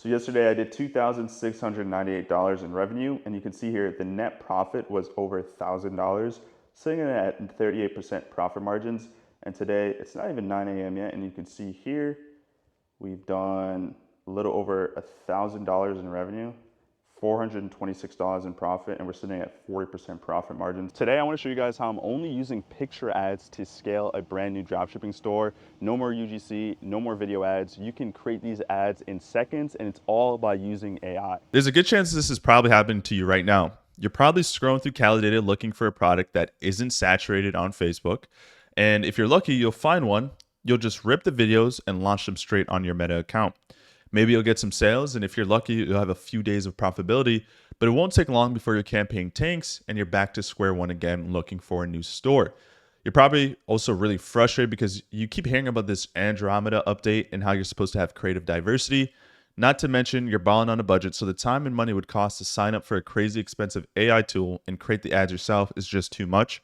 So yesterday I did $2,698 in revenue, and you can see here the net profit was over $1,000, sitting at 38% profit margins. And today it's not even 9 a.m. yet, and you can see here we've done a little over $1,000 in revenue, $426 in profit, and we're sitting at 40% profit margins. Today I want to show you guys how I'm only using picture ads to scale a brand new dropshipping store. No more UGC, no more video ads. You can create these ads in seconds, and it's all by using AI. There's a good chance this is probably happening to you right now. You're probably scrolling through Calidata looking for a product that isn't saturated on Facebook. And if you're lucky, you'll find one. You'll just rip the videos and launch them straight on your Meta account. Maybe you'll get some sales, and if you're lucky, you'll have a few days of profitability, but it won't take long before your campaign tanks and you're back to square one again looking for a new store. You're probably also really frustrated because you keep hearing about this Andromeda update and how you're supposed to have creative diversity. Not to mention, you're balling on a budget, so the time and money would cost to sign up for a crazy expensive AI tool and create the ads yourself is just too much.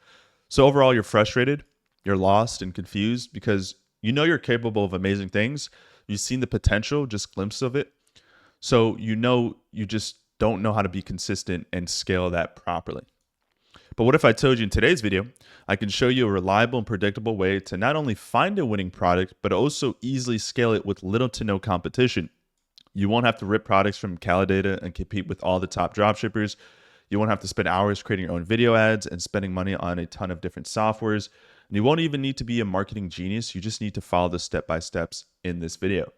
So overall, you're frustrated, you're lost and confused because you know you're capable of amazing things. You've seen the potential, just glimpses of it. So you know you just don't know how to be consistent and scale that properly. But what if I told you in today's video, I can show you a reliable and predictable way to not only find a winning product, but also easily scale it with little to no competition. You won't have to rip products from Calidata and compete with all the top dropshippers. You won't have to spend hours creating your own video ads and spending money on a ton of different softwares. And you won't even need to be a marketing genius. You just need to follow the step-by-steps in this video.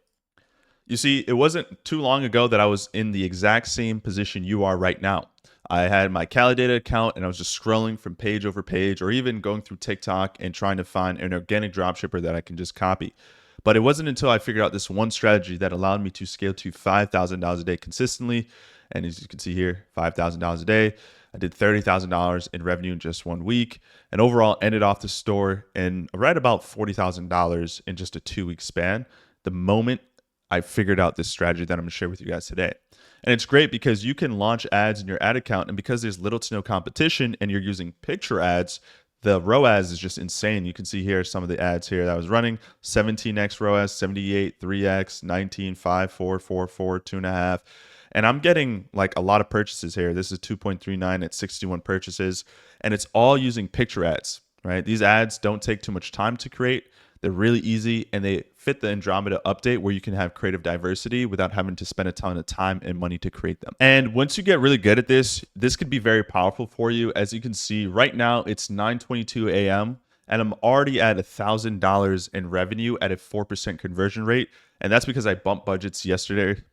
You see, it wasn't too long ago that I was in the exact same position you are right now. I had my Calidata account and I was just scrolling from page over page or even going through TikTok and trying to find an organic dropshipper that I can just copy. But it wasn't until I figured out this one strategy that allowed me to scale to $5,000 a day consistently. And as you can see here, $5,000 a day. I did $30,000 in revenue in just 1 week, and overall ended off the store in right about $40,000 in just a 2-week span. The moment I figured out this strategy that I'm going to share with you guys today. And it's great because you can launch ads in your ad account, and because there's little to no competition and you're using picture ads, the ROAS is just insane. You can see here some of the ads here that I was running: 17x ROAS, 78, 3x, 19, 5, 4, 4, 4, 2.5. And I'm getting like a lot of purchases here. This is 2.39 at 61 purchases, and it's all using picture ads, right? These ads don't take too much time to create. They're really easy, and they fit the Andromeda update where you can have creative diversity without having to spend a ton of time and money to create them. And once you get really good at this, this could be very powerful for you. As you can see right now, it's 9:22 a.m. and I'm already at $1,000 in revenue at a 4% conversion rate. And that's because I bumped budgets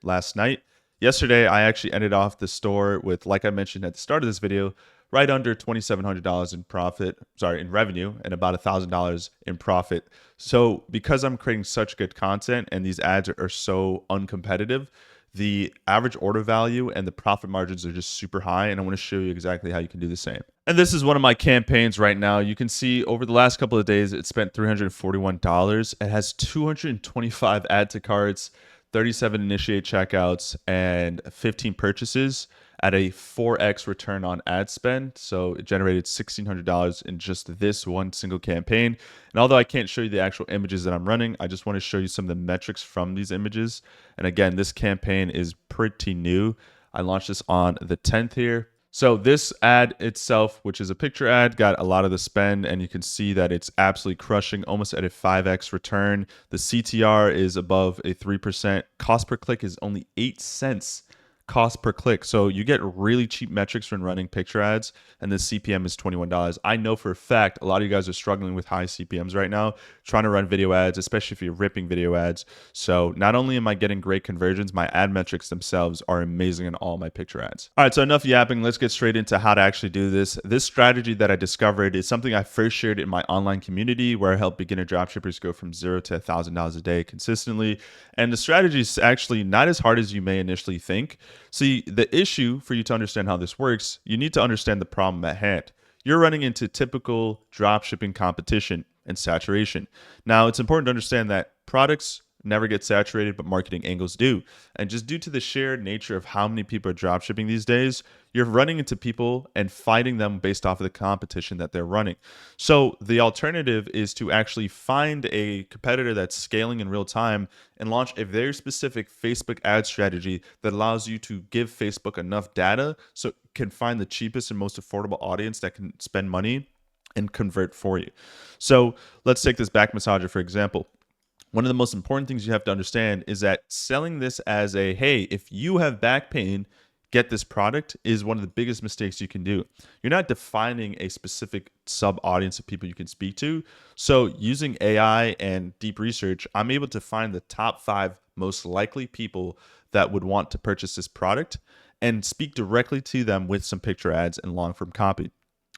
last night. Yesterday, I actually ended off the store with, like I mentioned at the start of this video, right under $2,700 in revenue, and about $1,000 in profit. So because I'm creating such good content and these ads are so uncompetitive, the average order value and the profit margins are just super high. And I want to show you exactly how you can do the same. And this is one of my campaigns right now. You can see over the last couple of days, it spent $341. It has 225 add to carts, 37 initiate checkouts, and 15 purchases at a 4x return on ad spend. So it generated $1,600 in just this one single campaign. And although I can't show you the actual images that I'm running, I just want to show you some of the metrics from these images. And again, this campaign is pretty new. I launched this on the 10th here. So this ad itself, which is a picture ad, got a lot of the spend, and you can see that it's absolutely crushing, almost at a 5x return. The CTR is above a 3%. Cost per click is only 8 cents. Cost per click. So you get really cheap metrics when running picture ads, and the CPM is $21. I know for a fact a lot of you guys are struggling with high CPMs right now, trying to run video ads, especially if you're ripping video ads. So not only am I getting great conversions, my ad metrics themselves are amazing in all my picture ads. All right, so enough yapping. Let's get straight into how to actually do this. This strategy that I discovered is something I first shared in my online community where I help beginner dropshippers go from $0 to $1,000 a day consistently. And the strategy is actually not as hard as you may initially think. See, the issue for you to understand how this works, you need to understand the problem at hand. You're running into typical dropshipping competition and saturation. Now, it's important to understand that products never get saturated, but marketing angles do. And just due to the sheer nature of how many people are dropshipping these days, you're running into people and fighting them based off of the competition that they're running. So the alternative is to actually find a competitor that's scaling in real time and launch a very specific Facebook ad strategy that allows you to give Facebook enough data so it can find the cheapest and most affordable audience that can spend money and convert for you. So let's take this back massager, for example. One of the most important things you have to understand is that selling this as a, hey, if you have back pain, get this product, is one of the biggest mistakes you can do. You're not defining a specific sub audience of people you can speak to. So using AI and deep research, I'm able to find the top 5 most likely people that would want to purchase this product and speak directly to them with some picture ads and long form copy.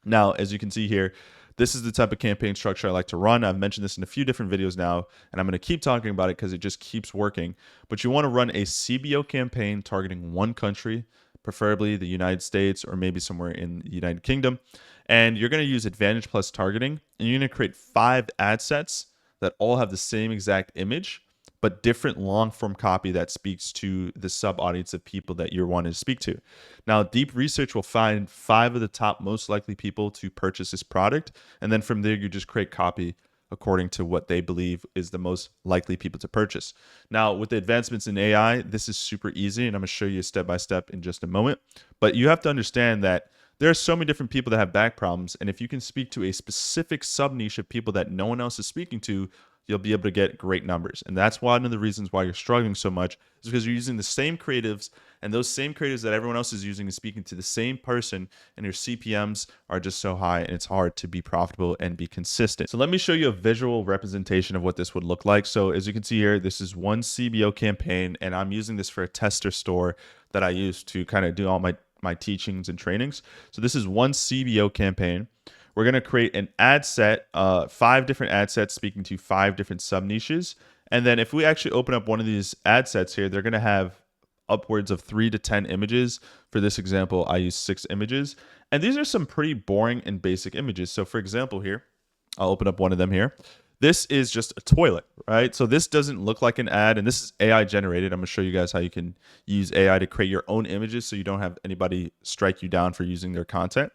Now, as you can see here, this is the type of campaign structure I like to run. I've mentioned this in a few different videos now, and I'm going to keep talking about it because it just keeps working. But you want to run a CBO campaign targeting one country, preferably the United States or maybe somewhere in the United Kingdom. And you're going to use Advantage Plus targeting, and you're going to create 5 ad sets that all have the same exact image, but different long form copy that speaks to the sub audience of people that you're wanting to speak to. Now, deep research will find 5 of the top most likely people to purchase this product. And then from there, you just create copy according to what they believe is the most likely people to purchase. Now, with the advancements in AI, this is super easy. And I'm going to show you step by step in just a moment. But you have to understand that there are so many different people that have back problems. And if you can speak to a specific sub niche of people that no one else is speaking to, you'll be able to get great numbers. And that's one of the reasons why you're struggling so much, is because you're using the same creatives, and those same creatives that everyone else is using is speaking to the same person, and your CPMs are just so high, and it's hard to be profitable and be consistent. So let me show you a visual representation of what this would look like. So as you can see here, this is one CBO campaign, and I'm using this for a tester store that I use to kind of do all my teachings and trainings. So this is one CBO campaign. We're going to create an ad set, 5 different ad sets speaking to 5 different sub niches. And then if we actually open up one of these ad sets here, they're going to have upwards of 3 to 10 images. For this example, I use 6 images. And these are some pretty boring and basic images. So for example here, I'll open up one of them here. This is just a toilet, right? So this doesn't look like an ad, and this is AI generated. I'm going to show you guys how you can use AI to create your own images so you don't have anybody strike you down for using their content.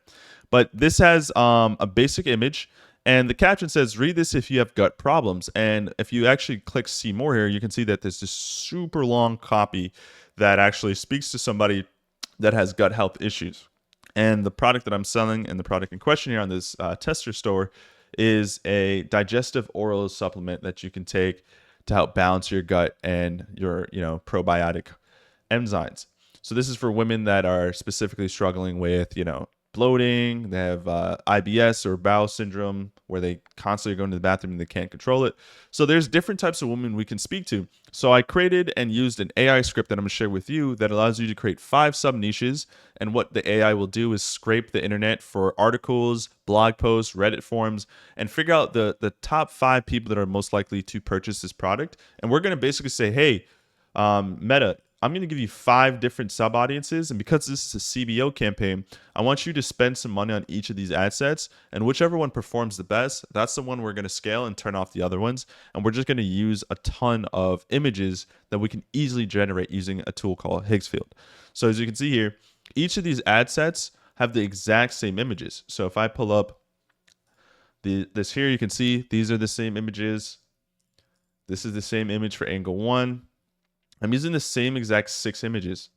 But this has a basic image, and the caption says, read this if you have gut problems. And if you actually click see more here, you can see that there's this super long copy that actually speaks to somebody that has gut health issues. And the product that I'm selling and the product in question here on this tester store is a digestive oral supplement that you can take to help balance your gut and your, probiotic enzymes. So this is for women that are specifically struggling with, bloating, they have IBS or bowel syndrome where they constantly go into the bathroom and they can't control it. So there's different types of women we can speak to. So I created and used an AI script that I'm going to share with you that allows you to create 5 sub niches. And what the AI will do is scrape the internet for articles, blog posts, Reddit forums, and figure out the top 5 people that are most likely to purchase this product. And we're going to basically say, hey, Meta, I'm going to give you 5 different sub audiences. And because this is a CBO campaign, I want you to spend some money on each of these ad sets. And whichever one performs the best, that's the one we're going to scale and turn off the other ones. And we're just going to use a ton of images that we can easily generate using a tool called Higgsfield. So as you can see here, each of these ad sets have the exact same images. So if I pull up this here, you can see these are the same images. This is the same image for angle 1. I'm using the same exact 6 images,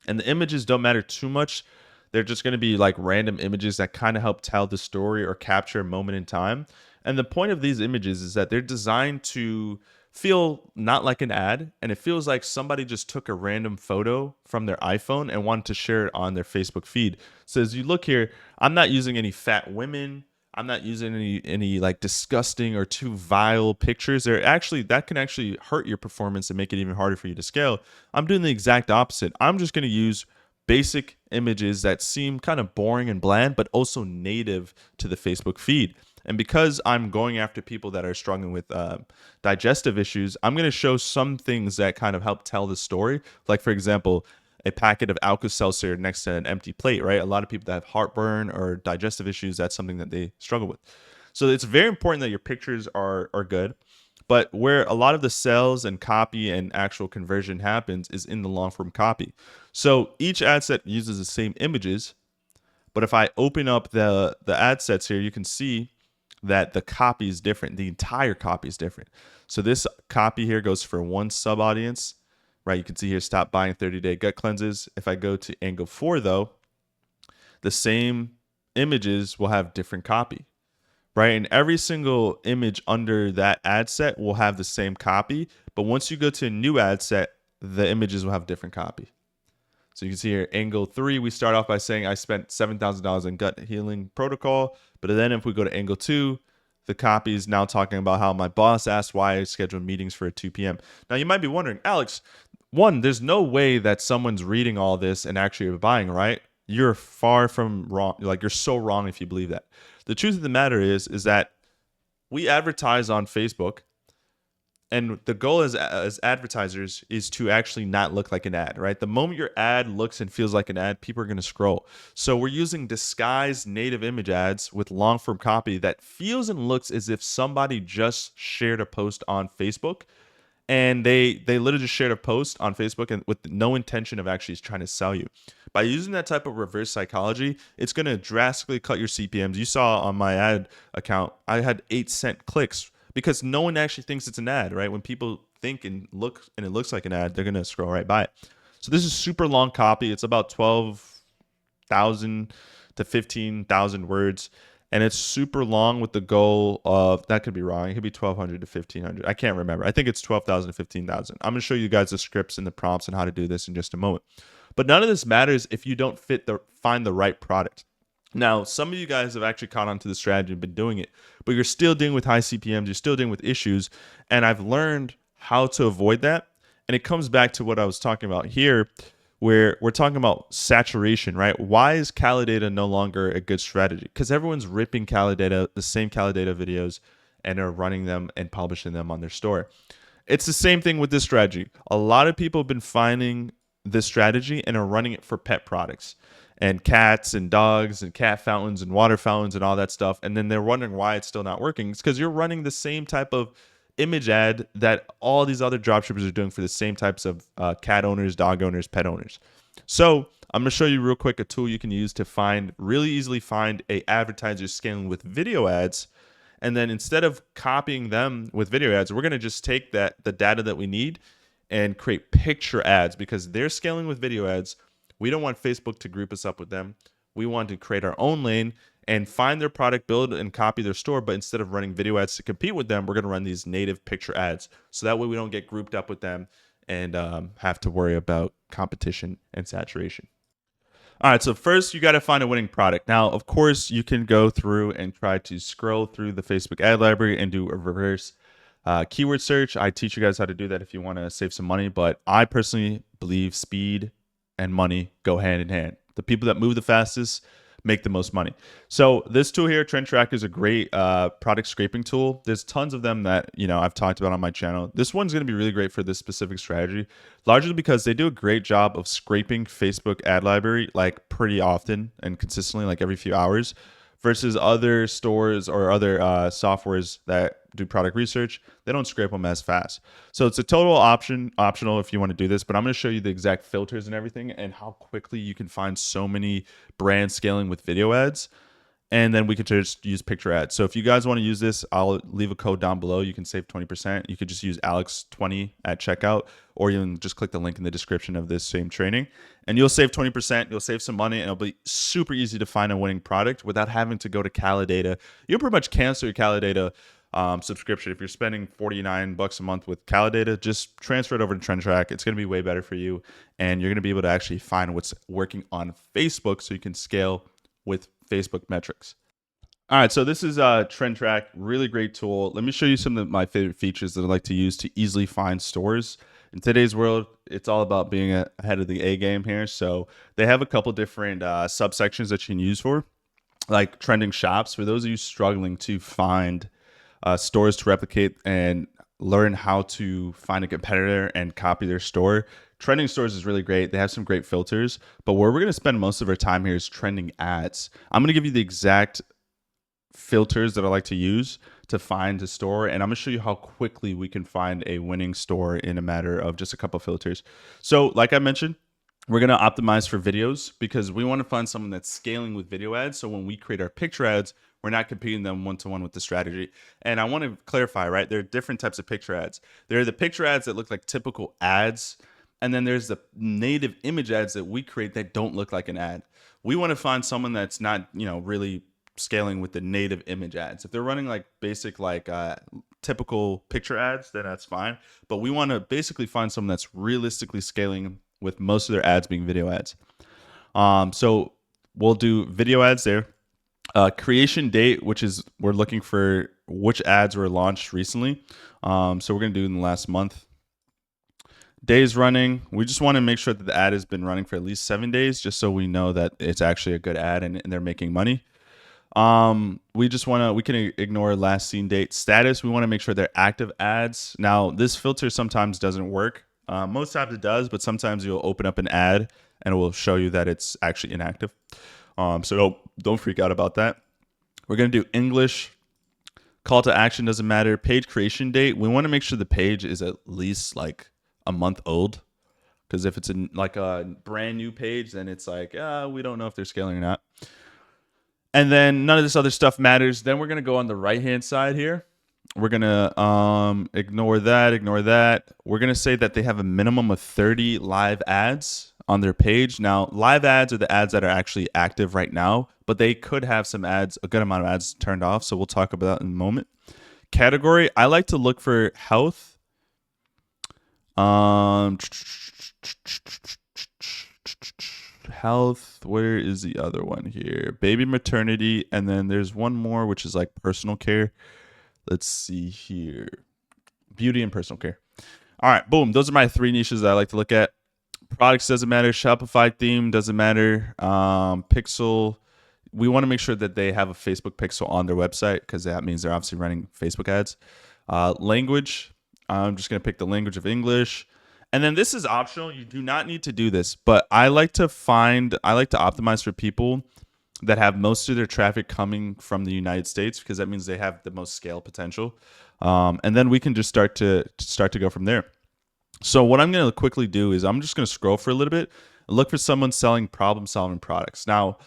and the images don't matter too much. They're just going to be like random images that kind of help tell the story or capture a moment in time. And the point of these images is that they're designed to feel not like an ad, and it feels like somebody just took a random photo from their iPhone and wanted to share it on their Facebook feed. So as you look here, I'm not using any fat women. I'm not using any like disgusting or too vile pictures. That can actually hurt your performance and make it even harder for you to scale. I'm doing the exact opposite. I'm just going to use basic images that seem kind of boring and bland, but also native to the Facebook feed. And because I'm going after people that are struggling with digestive issues, I'm going to show some things that kind of help tell the story. Like, for example, a packet of Alka-Seltzer next to an empty plate, right? A lot of people that have heartburn or digestive issues, that's something that they struggle with. So it's very important that your pictures are good. But where a lot of the sales and copy and actual conversion happens is in the long form copy. So each ad set uses the same images, but if I open up the ad sets here, you can see that the copy is different. The entire copy is different. So this copy here goes for one sub audience, right? You can see here, stop buying 30-day gut cleanses. If I go to angle 4 though, the same images will have different copy, right? And every single image under that ad set will have the same copy. But once you go to a new ad set, the images will have different copy. So you can see here, angle 3, we start off by saying I spent $7,000 in gut healing protocol. But then if we go to angle 2, the copy is now talking about how my boss asked why I scheduled meetings for 2 p.m. Now you might be wondering, Alex, one, there's no way that someone's reading all this and actually buying, right? You're far from wrong. Like, you're so wrong if you believe that. The truth of the matter is that we advertise on Facebook, and the goal as advertisers is to actually not look like an ad, right? The moment your ad looks and feels like an ad, people are going to scroll. So we're using disguised native image ads with long form copy that feels and looks as if somebody just shared a post on Facebook, and they literally just shared a post on Facebook and with no intention of actually trying to sell you. By using that type of reverse psychology, it's going to drastically cut your CPMs. You saw on my ad account, I had 8-cent clicks because no one actually thinks it's an ad, right? When people think and look and it looks like an ad, they're going to scroll right by it. So this is super long copy. It's about 12,000 to 15,000 words. And it's super long with the goal of, that could be wrong. It could be 1,200 to 1,500. I can't remember. I think it's 12,000 to 15,000. I'm going to show you guys the scripts and the prompts and how to do this in just a moment. But none of this matters if you don't find the right product. Now, some of you guys have actually caught on to the strategy and been doing it, but you're still dealing with high CPMs. You're still dealing with issues. And I've learned how to avoid that. And it comes back to what I was talking about here, where we're talking about saturation, right? Why is Calidata no longer a good strategy? Because everyone's ripping Calidata, the same Calidata videos, and are running them and publishing them on their store. It's the same thing with this strategy. A lot of people have been finding this strategy and are running it for pet products and cats and dogs and cat fountains and water fountains and all that stuff. And then they're wondering why it's still not working. It's because you're running the same type of image ad that all these other dropshippers are doing for the same types of cat owners, dog owners, pet owners. So I'm going to show you real quick a tool you can use to really easily find a advertiser scaling with video ads. And then instead of copying them with video ads, we're going to just take the data that we need and create picture ads, because they're scaling with video ads. We don't want Facebook to group us up with them. We want to create our own lane and find their product, build and copy their store. But instead of running video ads to compete with them, we're going to run these native picture ads. So that way we don't get grouped up with them and have to worry about competition and saturation. All right, so first you got to find a winning product. Now, of course, you can go through and try to scroll through the Facebook ad library and do a reverse keyword search. I teach you guys how to do that if you want to save some money, but I personally believe speed and money go hand in hand. The people that move the fastest make the most money. So this tool here, Trend Track, is a great product scraping tool. There's tons of them that I've talked about on my channel. This one's going to be really great for this specific strategy, largely because they do a great job of scraping Facebook ad library like pretty often and consistently, like every few hours, versus other stores or other softwares that do product research. They don't scrape them as fast. So it's a total optional if you want to do this, but I'm going to show you the exact filters and everything and how quickly you can find so many brands scaling with video ads. And then we could just use picture ads. So if you guys want to use this, I'll leave a code down below. You can save 20%. You could just use Alex20 at checkout, or you can just click the link in the description of this same training and you'll save 20%. You'll save some money and it'll be super easy to find a winning product without having to go to Calidata. You'll pretty much cancel your Calidata subscription. If you're spending $49 a month with Calidata, just transfer it over to Trend Track. It's going to be way better for you. And you're going to be able to actually find what's working on Facebook so you can scale with Facebook metrics. All right, so this is Trend Track, really great tool. Let me show you some of my favorite features that I like to use to easily find stores. In today's world, it's all about being ahead of the A game here. So they have a couple different subsections that you can use for, like trending shops. For those of you struggling to find stores to replicate and learn how to find a competitor and copy their store, trending stores is really great. They have some great filters, but where we're going to spend most of our time here is trending ads. I'm going to give you the exact filters that I like to use to find a store, and I'm gonna show you how quickly we can find a winning store in a matter of just a couple filters. So like I mentioned, we're gonna optimize for videos because we want to find someone that's scaling with video ads. So when we create our picture ads, we're not competing them one-to-one with the strategy. And I want to clarify, right? There are different types of picture ads. There are the picture ads that look like typical ads, and then there's the native image ads that we create that don't look like an ad. We want to find someone that's not, really scaling with the native image ads. If they're running like basic, like typical picture ads, then that's fine. But we want to basically find someone that's realistically scaling with most of their ads being video ads. So we'll do video ads there. Creation date, which is we're looking for which ads were launched recently. So we're going to do in the last month. Days running, we just want to make sure that the ad has been running for at least 7 days, just so we know that it's actually a good ad and they're making money. We can ignore last seen date. Status, we want to make sure they're active ads. Now, this filter sometimes doesn't work. Most times it does, but sometimes you'll open up an ad and it will show you that it's actually inactive. So don't freak out about that. We're going to do English. Call to action doesn't matter. Page creation date, we want to make sure the page is at least like a month old, because if it's like a brand new page, then it's like we don't know if they're scaling or not. And then none of this other stuff matters. Then we're gonna go on the right hand side here. We're gonna ignore that. We're gonna say that they have a minimum of 30 live ads on their page. Now, live ads are the ads that are actually active right now, but they could have some ads, a good amount of ads turned off. So we'll talk about that in a moment. Category, I like to look for health. Health, where is the other one here? Baby, maternity, and then there's one more which is like personal care. Let's see here. Beauty and personal care. All right, boom. Those are my 3 niches that I like to look at. Products doesn't matter. Shopify theme doesn't matter. Pixel, we want to make sure that they have a Facebook pixel on their website, because that means they're obviously running Facebook ads. Language, I'm just going to pick the language of English. And then this is optional. You do not need to do this, but I like to optimize for people that have most of their traffic coming from the United States, because that means they have the most scale potential. And then we can just start to go from there. So what I'm going to quickly do is I'm just going to scroll for a little bit and look for someone selling problem-solving products. Now,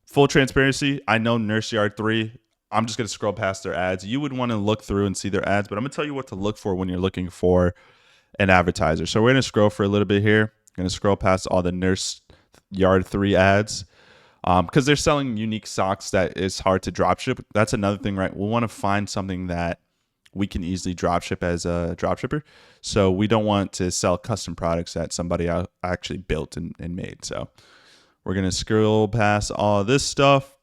full transparency, I know Nurse Yard 3. I'm just going to scroll past their ads. You would want to look through and see their ads, but I'm going to tell you what to look for when you're looking for an advertiser. So we're going to scroll for a little bit here. I'm going to scroll past all the Nurse Yard 3 ads, because they're selling unique socks that is hard to dropship. That's another thing, right? We want to find something that we can easily dropship as a dropshipper. So we don't want to sell custom products that somebody actually built and made. So we're going to scroll past all this stuff.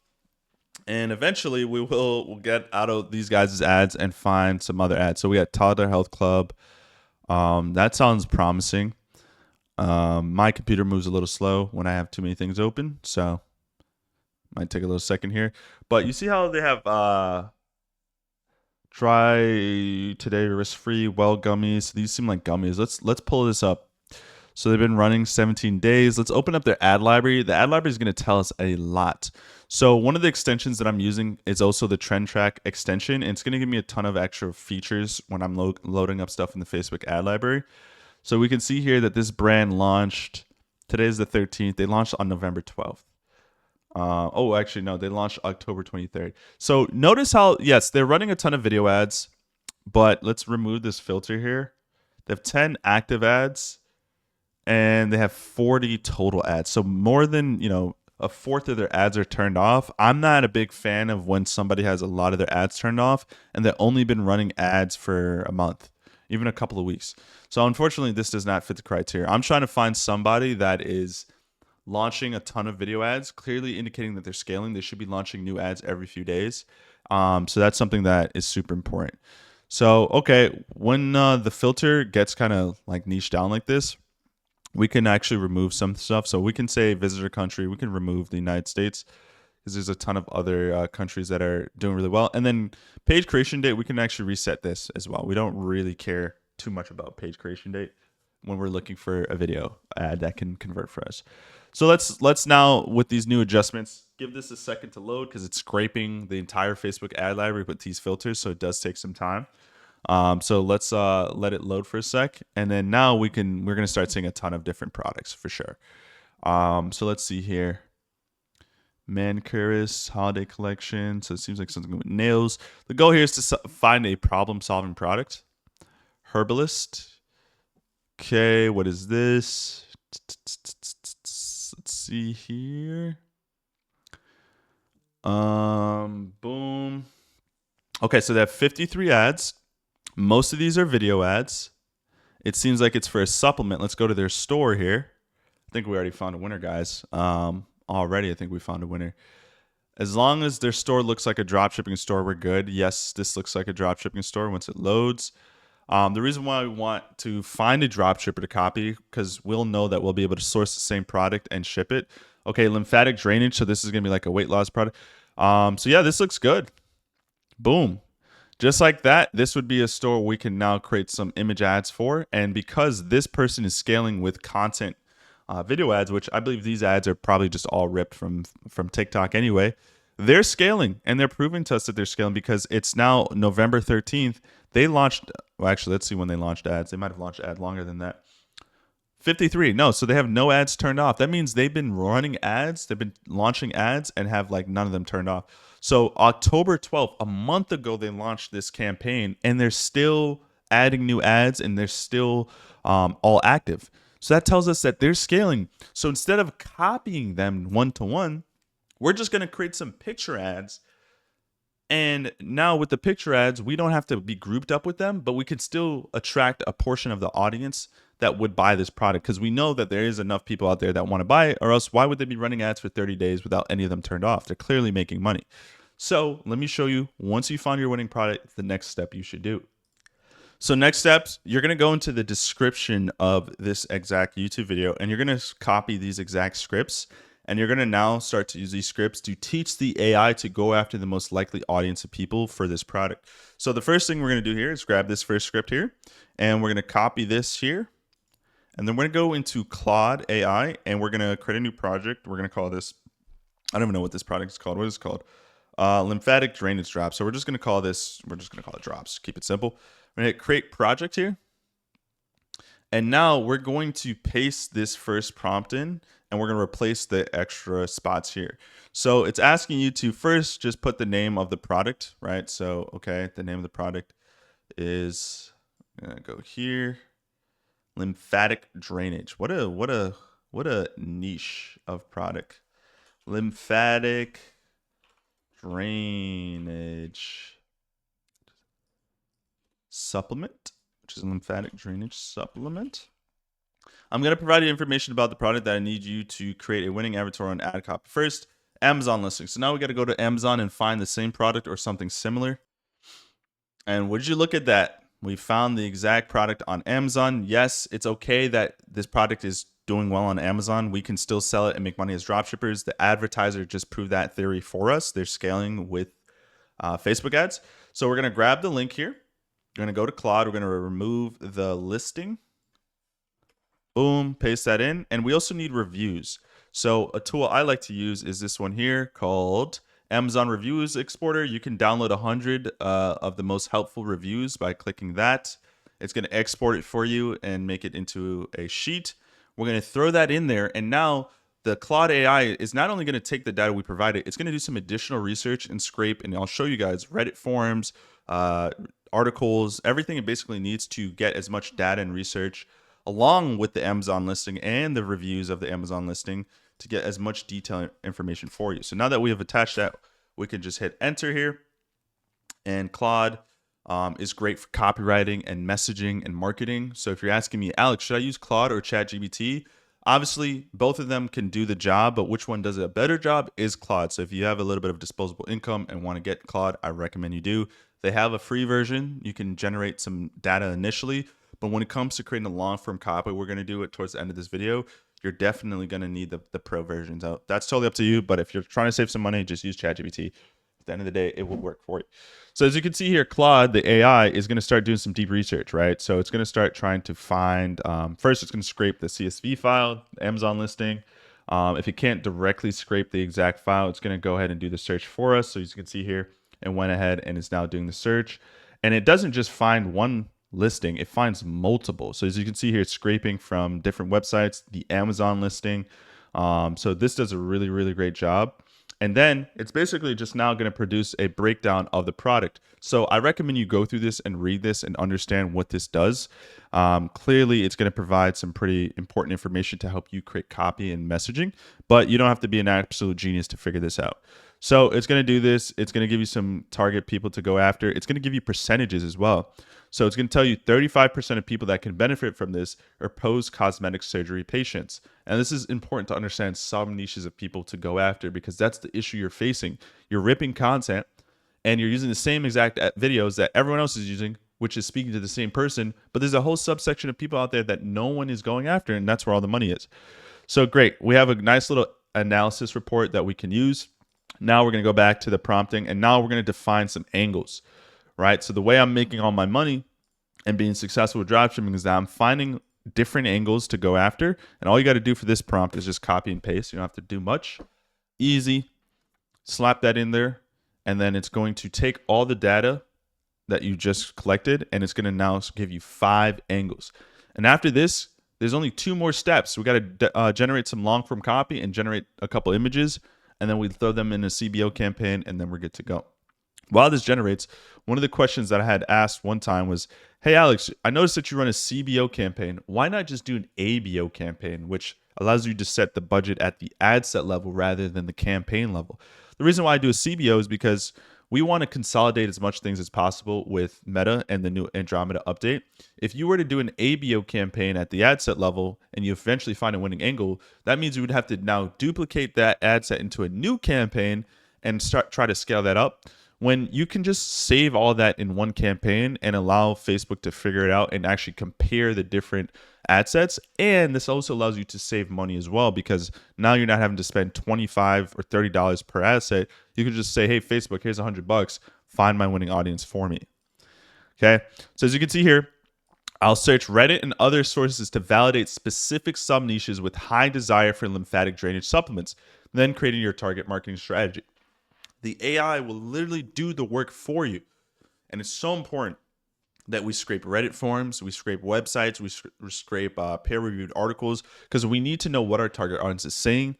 And eventually we'll get out of these guys' ads and find some other ads. So we got Toddler Health Club. That sounds promising. My computer moves a little slow when I have too many things open, so might take a little second here. But you see how they have try today risk-free well gummies. These seem like gummies. Let's pull this up. So they've been running 17 days. Let's open up their ad library. The ad library is going to tell us a lot. So one of the extensions that I'm using is also the Trend Track extension. And it's going to give me a ton of extra features when I'm loading up stuff in the Facebook ad library. So we can see here that this brand launched, today's the 13th. They launched on November 12th. Actually, no, they launched October 23rd. So notice how, yes, they're running a ton of video ads, but let's remove this filter here. They have 10 active ads and they have 40 total ads. So more than, a fourth of their ads are turned off. I'm not a big fan of when somebody has a lot of their ads turned off and they've only been running ads for a month, even a couple of weeks. So unfortunately, this does not fit the criteria. I'm trying to find somebody that is launching a ton of video ads, clearly indicating that they're scaling. They should be launching new ads every few days. So that's something that is super important. So, okay, when the filter gets kind of like niche down like this, we can actually remove some stuff. So we can say visitor country. We can remove the United States because there's a ton of other countries that are doing really well. And then page creation date, we can actually reset this as well. We don't really care too much about page creation date. when we're looking for a video ad that can convert for us. So let's now, with these new adjustments, give this a second to load because it's scraping the entire Facebook ad library with these filters, so it does take some time. So let's let it load for a sec, and then now we're gonna start seeing a ton of different products for sure. So let's see here. Manicurist holiday collection. So it seems like something with nails. The goal here is to find a problem-solving product. Herbalist. Okay, what is this? Let's see here. Boom. Okay, so they have 53 ads. Most of these are video ads. It seems like it's for a supplement. Let's go to their store here. I think we already found a winner, guys. Already, I think we found a winner. As long as their store looks like a dropshipping store, we're good. Yes, this looks like a dropshipping store once it loads. The reason why we want to find a dropshipper to copy, because we'll know that we'll be able to source the same product and ship it. Okay, lymphatic drainage. So this is going to be like a weight loss product. So yeah, this looks good. Boom. Just like that, this would be a store we can now create some image ads for. And because this person is scaling with content video ads, which I believe these ads are probably just all ripped from TikTok anyway, they're scaling, and they're proving to us that they're scaling because it's now November 13th. They launched, well, actually, let's see when they launched ads. They might have launched ad longer than that. 53. No, so they have no ads turned off. That means they've been running ads. They've been launching ads and have like none of them turned off. So October 12th, a month ago, they launched this campaign, and they're still adding new ads, and they're still all active. So that tells us that they're scaling. So instead of copying them one-to-one, we're just going to create some picture ads. And now with the picture ads, we don't have to be grouped up with them, but we could still attract a portion of the audience that would buy this product, because we know that there is enough people out there that want to buy it, or else why would they be running ads for 30 days without any of them turned off? They're clearly making money. So let me show you, once you find your winning product, the next step you should do. So next steps, you're going to go into the description of this exact YouTube video, and you're going to copy these exact scripts, and you're going to now start to use these scripts to teach the AI to go after the most likely audience of people for this product. So the first thing we're going to do here is grab this first script here, and we're going to copy this here, and then we're going to go into Claude AI, and we're going to create a new project. We're going to call this, I don't even know what this product is called. What is it called? Lymphatic drainage drops. So we're just going to call it drops. Keep it simple. We're going to hit create project here. And now we're going to paste this first prompt in, and we're going to replace the extra spots here. So it's asking you to first just put the name of the product, right? So, okay, the name of the product is, I'm going to go here, lymphatic drainage. What a niche of product. Lymphatic drainage supplement, which is a lymphatic drainage supplement. I'm going to provide you information about the product that I need you to create a winning avatar on ad copy. First, Amazon listing. So now we got to go to Amazon and find the same product or something similar. And would you look at that? We found the exact product on Amazon. Yes, it's okay that this product is doing well on Amazon. We can still sell it and make money as dropshippers. The advertiser just proved that theory for us. They're scaling with Facebook ads. So we're going to grab the link here. We're going to go to Claude. We're going to remove the listing. Boom, paste that in. And we also need reviews. So a tool I like to use is this one here called Amazon Reviews Exporter. You can download 100 of the most helpful reviews by clicking that. It's going to export it for you and make it into a sheet. We're going to throw that in there. And now the Claude AI is not only going to take the data we provided, it's going to do some additional research and scrape. And I'll show you guys Reddit forums, articles, everything it basically needs to get as much data and research along with the Amazon listing and the reviews of the Amazon listing to get as much detailed information for you. So now that we have attached that, we can just hit enter here. And Claude is great for copywriting and messaging and marketing. So if you're asking me, Alex, should I use Claude or ChatGPT? Obviously, both of them can do the job, but which one does a better job is Claude. So if you have a little bit of disposable income and want to get Claude, I recommend you do. They have a free version. You can generate some data initially, but when it comes to creating a long-form copy, we're going to do it towards the end of this video. You're definitely going to need the pro versions out. That's totally up to you, but if you're trying to save some money, just use ChatGPT. the end of the day, it will work for you. So as you can see here, Claude, the AI, is going to start doing some deep research, right? So it's going to start trying to find, first it's going to scrape the CSV file, the Amazon listing. If it can't directly scrape the exact file, it's going to go ahead and do the search for us. So as you can see here, it went ahead and is now doing the search. And it doesn't just find one listing, it finds multiple. So as you can see here, it's scraping from different websites, the Amazon listing. So this does a really, really great job. And then it's basically just now going to produce a breakdown of the product. So I recommend you go through this and read this and understand what this does. Clearly, it's going to provide some pretty important information to help you create copy and messaging, but you don't have to be an absolute genius to figure this out. So it's going to do this. It's going to give you some target people to go after. It's going to give you percentages as well. So it's going to tell you 35% of people that can benefit from this are post-cosmetic surgery patients. And this is important to understand some niches of people to go after, because that's the issue you're facing. You're ripping content and you're using the same exact videos that everyone else is using, which is speaking to the same person. But there's a whole subsection of people out there that no one is going after, and that's where all the money is. So great. We have a nice little analysis report that we can use. Now we're going to go back to the prompting, and now we're going to define some angles, right? So the way I'm making all my money and being successful with dropshipping is that I'm finding different angles to go after. And all you got to do for this prompt is just copy and paste. You don't have to do much. Easy. Slap that in there. And then it's going to take all the data that you just collected, and it's going to now give you 5 angles. And after this, there's only 2 more steps. We got to generate some long form copy and generate a couple images, and then we throw them in a CBO campaign, and then we're good to go. While this generates, one of the questions that I had asked one time was, hey, Alex, I noticed that you run a CBO campaign. Why not just do an ABO campaign, which allows you to set the budget at the ad set level rather than the campaign level? The reason why I do a CBO is because we want to consolidate as much things as possible with Meta and the new Andromeda update. If you were to do an ABO campaign at the ad set level and you eventually find a winning angle, that means you would have to now duplicate that ad set into a new campaign and try to scale that up, when you can just save all that in one campaign and allow Facebook to figure it out and actually compare the different ad sets. And this also allows you to save money as well, because now you're not having to spend $25 or $30 per ad set. You can just say, hey, Facebook, here's $100. Find my winning audience for me. Okay. So as you can see here, I'll search Reddit and other sources to validate specific sub niches with high desire for lymphatic drainage supplements, then creating your target marketing strategy. The AI will literally do the work for you. And it's so important that we scrape Reddit forums, we scrape websites, we scrape peer-reviewed articles, because we need to know what our target audience is saying,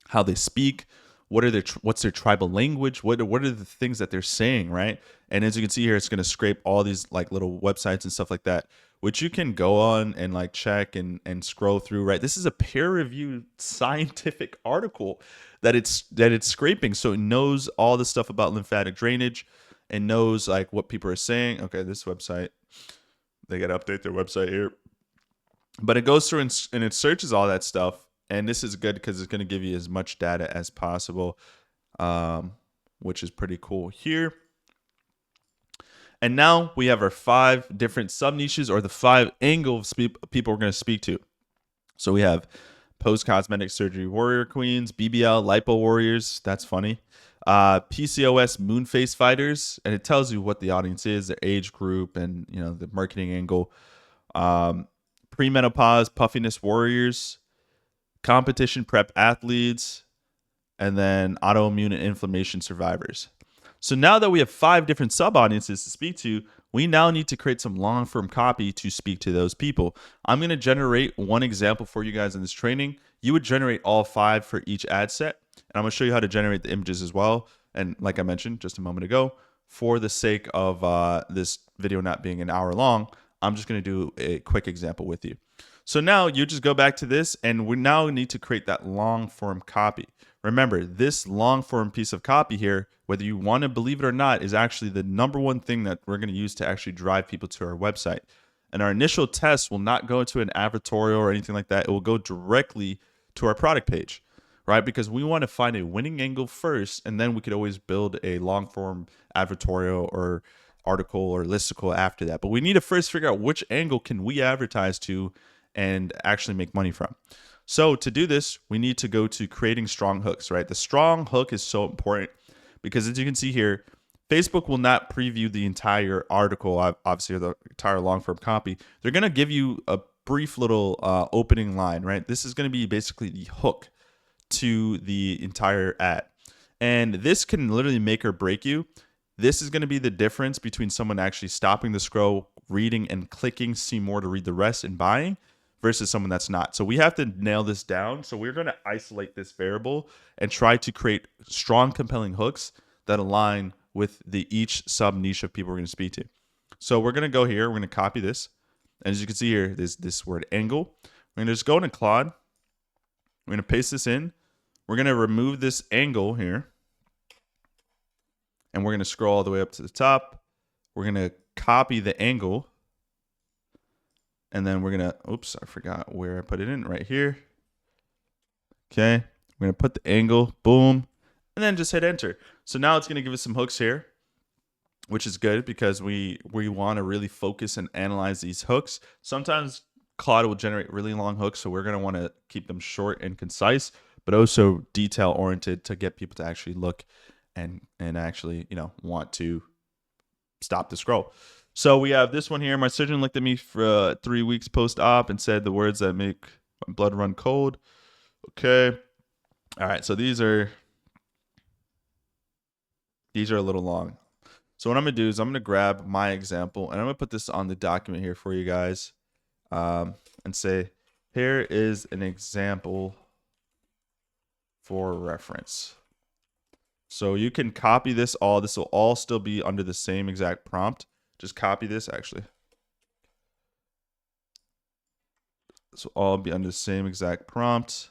how they speak, what's their tribal language, what are the things that they're saying, right? And as you can see here, it's going to scrape all these like little websites and stuff like that, which you can go on and like check and scroll through, right? This is a peer-reviewed scientific article that it's scraping, so it knows all the stuff about lymphatic drainage and knows like what people are saying. Okay, this website, they got to update their website here, but it goes through and it searches all that stuff. And this is good because it's going to give you as much data as possible, which is pretty cool here. And now we have our 5 different sub niches, or the 5 angles people we're going to speak to. So we have post-cosmetic surgery warrior queens, BBL lipo warriors. That's funny. PCOS moon face fighters, and it tells you what the audience is, their age group, and the marketing angle. Premenopause puffiness warriors, competition prep athletes, and then autoimmune and inflammation survivors. So now that we have 5 different sub audiences to speak to, we now need to create some long form copy to speak to those people. I'm going to generate one example for you guys in this training. You would generate all 5 for each ad set. And I'm going to show you how to generate the images as well. And like I mentioned just a moment ago, for the sake of this video not being an hour long, I'm just going to do a quick example with you. So now you just go back to this, and we now need to create that long form copy. Remember, this long form piece of copy here, whether you want to believe it or not, is actually the number one thing that we're going to use to actually drive people to our website. And our initial test will not go into an advertorial or anything like that. It will go directly to our product page, right? Because we want to find a winning angle first, and then we could always build a long form advertorial or article or listicle after that. But we need to first figure out which angle can we advertise to and actually make money from. So to do this, we need to go to creating strong hooks, right? The strong hook is so important because as you can see here, Facebook will not preview the entire article, obviously, or the entire long form copy. They're going to give you a brief little opening line, right? This is going to be basically the hook to the entire ad. And this can literally make or break you. This is going to be the difference between someone actually stopping the scroll, reading, and clicking see more to read the rest and buying versus someone that's not. So we have to nail this down. So we're going to isolate this variable and try to create strong, compelling hooks that align with the each sub niche of people we're going to speak to. So we're going to go here. We're going to copy this. And as you can see here, there's this word angle. We're going to just go into Claude. We're going to paste this in. We're going to remove this angle here. And we're going to scroll all the way up to the top. We're going to copy the angle. And then we're going to, oops, I forgot where I put it in, right here. Okay. We're going to put the angle, boom, and then just hit enter. So now it's going to give us some hooks here, which is good because we want to really focus and analyze these hooks. Sometimes Claude will generate really long hooks, so we're going to want to keep them short and concise, but also detail oriented to get people to actually look and actually, want to stop the scroll. So we have this one here. My surgeon looked at me for 3 weeks post-op and said the words that make my blood run cold. Okay. All right. So these are a little long. So what I'm going to do is I'm going to grab my example and I'm going to put this on the document here for you guys and say, here is an example for reference. So you can copy this all. This will all still be under the same exact prompt. Just copy this actually. This will all be under the same exact prompt.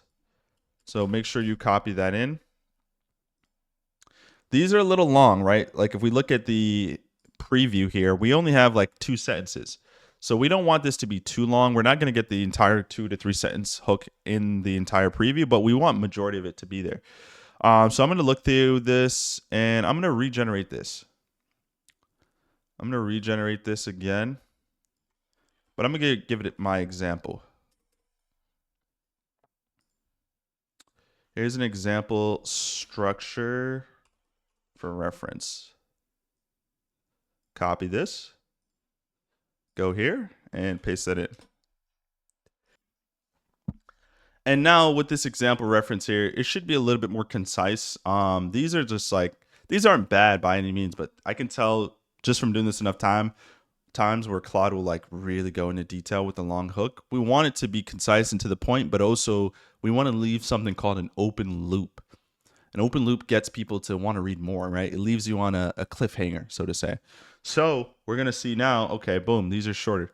So make sure you copy that in. These are a little long, right? Like if we look at the preview here, we only have like 2 sentences. So we don't want this to be too long. We're not going to get the entire 2 to 3 sentence hook in the entire preview, but we want majority of it to be there. So I'm going to look through this and I'm going to regenerate this. I'm going to regenerate this again, but I'm going to give it my example. Here's an example structure for reference. Copy this, go here and paste that in. And now with this example reference here, it should be a little bit more concise. These are just like, these aren't bad by any means, but I can tell just from doing this enough times where Claude will like really go into detail with the long hook. We want it to be concise and to the point, but also we want to leave something called an open loop. An open loop gets people to want to read more, right? It leaves you on a cliffhanger, so to say. So we're going to see now, okay, boom, these are shorter.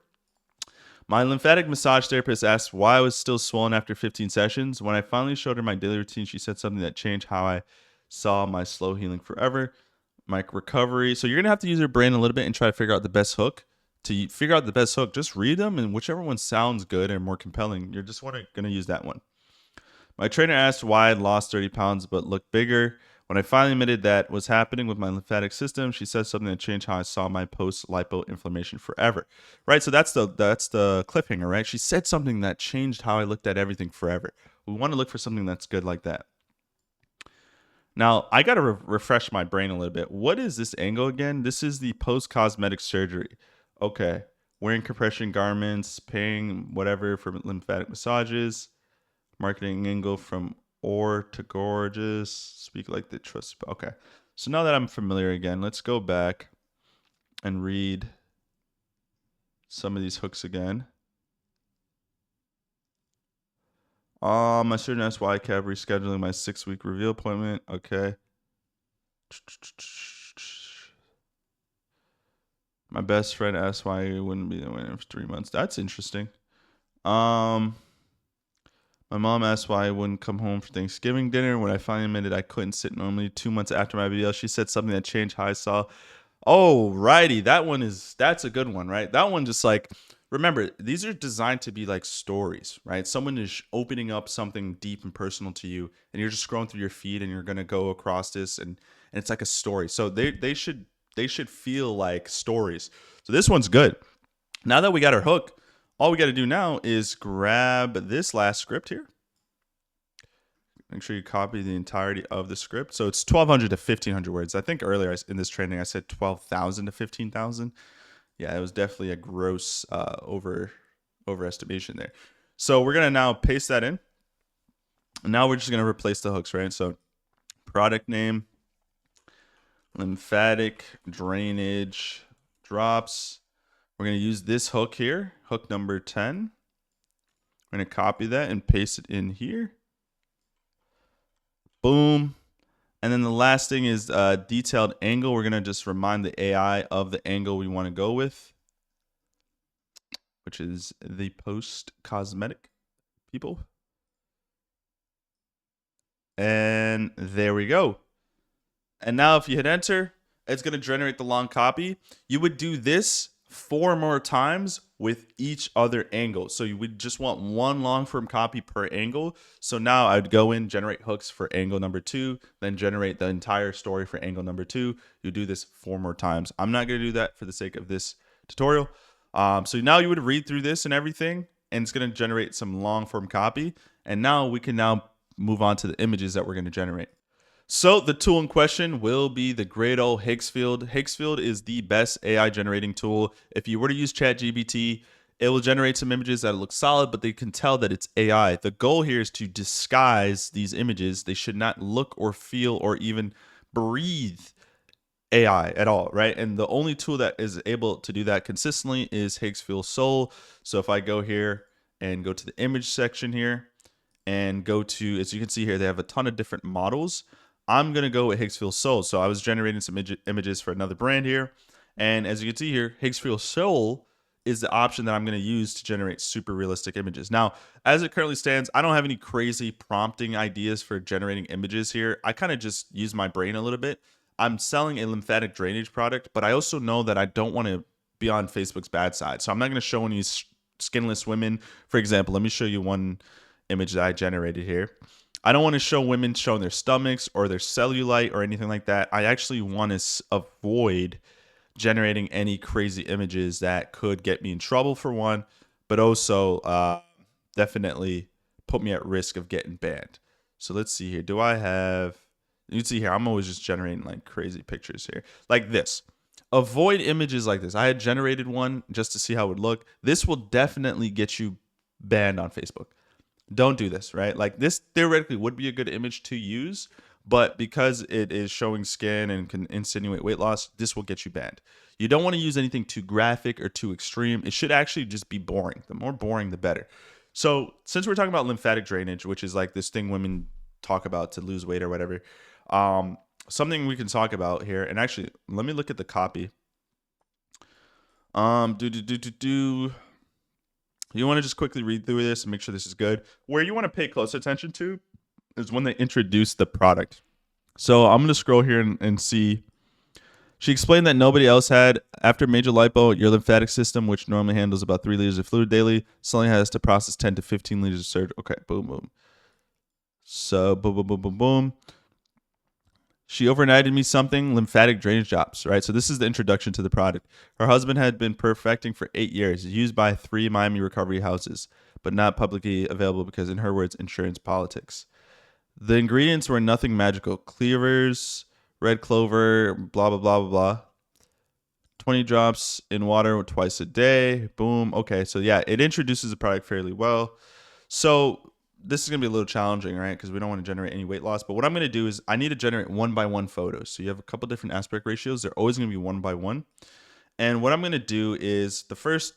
My lymphatic massage therapist asked why I was still swollen after 15 sessions. When I finally showed her my daily routine, she said something that changed how I saw my slow healing forever, my recovery. So you're going to have to use your brain a little bit and try to figure out the best hook. To figure out the best hook, just read them, and whichever one sounds good and more compelling, you're just going to use that one. My trainer asked why I'd lost 30 pounds but looked bigger. When I finally admitted that was happening with my lymphatic system, she said something that changed how I saw my post-lipo inflammation forever. Right? So that's the cliffhanger, right? She said something that changed how I looked at everything forever. We want to look for something that's good like that. Now, I got to refresh my brain a little bit. What is this angle again? This is the post-cosmetic surgery. Okay. Wearing compression garments, paying whatever for lymphatic massages, marketing angle from or to gorgeous, speak like the trust. Okay. So now that I'm familiar again, let's go back and read some of these hooks again. My surgeon asked why I kept rescheduling my 6-week review appointment. Okay. My best friend asked why he wouldn't be the winner for 3 months. That's interesting. My mom asked why I wouldn't come home for Thanksgiving dinner. When I finally admitted I couldn't sit normally 2 months after my BBL, she said something that changed how I saw. Oh, righty. That's a good one, right? That one just like, remember, these are designed to be like stories, right? Someone is opening up something deep and personal to you, and you're just scrolling through your feed and you're going to go across this and it's like a story. So they should feel like stories. So this one's good. Now that we got our hook, all we got to do now is grab this last script here. Make sure you copy the entirety of the script. So it's 1,200 to 1,500 words. I think earlier in this training I said 12,000 to 15,000. Yeah, it was definitely a gross overestimation there. So we're gonna now paste that in. Now we're just gonna replace the hooks, right? So product name, lymphatic drainage drops. We're gonna use this hook here, hook number 10. We're gonna copy that and paste it in here. Boom. And then the last thing is detailed angle. We're gonna just remind the AI of the angle we want to go with, which is the post cosmetic people. And there we go. And now if you hit enter, it's going to generate the long copy. You would do this 4 more times with each other angle. So you would just want one long form copy per angle. So now I'd go in, generate hooks for angle number 2, then generate the entire story for angle number 2. You do this 4 more times. I'm not going to do that for the sake of this tutorial. So now you would read through this and everything, and it's going to generate some long form copy. And now we can now move on to the images that we're going to generate. So the tool in question will be the great old Higgsfield. Higgsfield is the best AI generating tool. If you were to use ChatGPT, it will generate some images that look solid, but they can tell that it's AI. The goal here is to disguise these images. They should not look or feel or even breathe AI at all, right? And the only tool that is able to do that consistently is Higgsfield Soul. So if I go here and go to the image section here and go to, as you can see here, they have a ton of different models. I'm going to go with Higgsfield Soul. So I was generating some images for another brand here. And as you can see here, Higgsfield Soul is the option that I'm going to use to generate super realistic images. Now, as it currently stands, I don't have any crazy prompting ideas for generating images here. I kind of just use my brain a little bit. I'm selling a lymphatic drainage product, but I also know that I don't want to be on Facebook's bad side. So I'm not going to show any skinless women. For example, let me show you one image that I generated here. I don't want to show women showing their stomachs or their cellulite or anything like that. I actually want to avoid generating any crazy images that could get me in trouble for one, but also definitely put me at risk of getting banned. So let's see here. Do I have, you can see here, I'm always just generating like crazy pictures here. Like this. Avoid images like this. I had generated one just to see how it would look. This will definitely get you banned on Facebook. Don't do this, right? Like this theoretically would be a good image to use, but because it is showing skin and can insinuate weight loss, this will get you banned. You don't want to use anything too graphic or too extreme. It should actually just be boring. The more boring, the better. So since we're talking about lymphatic drainage, which is like this thing women talk about to lose weight or whatever, something we can talk about here, and actually, let me look at the copy. You want to just quickly read through this and make sure this is good. Where you want to pay close attention to is when they introduce the product. So I'm going to scroll here and see. She explained that nobody else had. After major lipo, your lymphatic system, which normally handles about 3 liters of fluid daily, suddenly has to process 10 to 15 liters of surgery. Okay, boom, boom. So boom, boom, boom, boom, boom. She overnighted me something, lymphatic drainage drops, right? So this is the introduction to the product. Her husband had been perfecting for 8 years, used by 3 Miami recovery houses, but not publicly available because, in her words, insurance politics. The ingredients were nothing magical. Cleavers, red clover, blah, blah, blah, blah, blah. 20 drops in water twice a day. Boom. Okay, so yeah, it introduces the product fairly well. So this is going to be a little challenging, right? Because we don't want to generate any weight loss. But what I'm going to do is I need to generate 1:1 photos. So you have a couple different aspect ratios. They're always going to be 1:1. And what I'm going to do is the first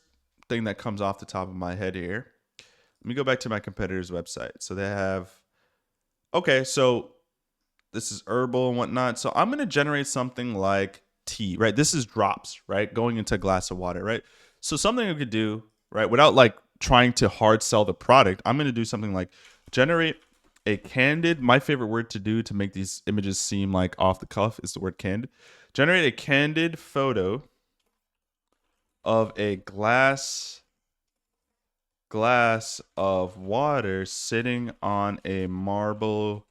thing that comes off the top of my head here. Let me go back to my competitor's website. So they have, okay, so this is herbal and whatnot. So I'm going to generate something like tea, right? This is drops, right? Going into a glass of water, right? So something I could do, right, without like trying to hard sell the product, I'm going to do something like generate a candid, my favorite word to do to make these images seem like off the cuff is the word candid. Generate a candid photo of a glass of water sitting on a marble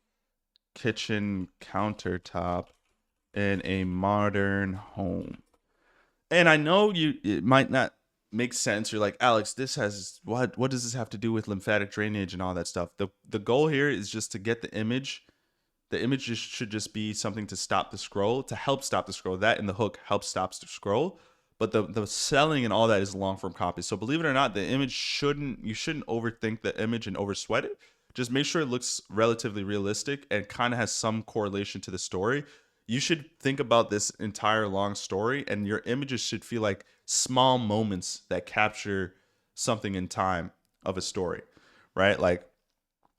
kitchen countertop in a modern home. And I know it might not make sense. You're like, Alex, this has what does this have to do with lymphatic drainage and all that stuff? The goal here is just to get the image. The image should just be something to stop the scroll, to help stop the scroll. That and the hook helps stops the scroll. But the selling and all that is long form copy. So believe it or not, the image you shouldn't overthink the image and oversweat it. Just make sure it looks relatively realistic and kind of has some correlation to the story. You should think about this entire long story, and your images should feel like small moments that capture something in time of a story, right? Like,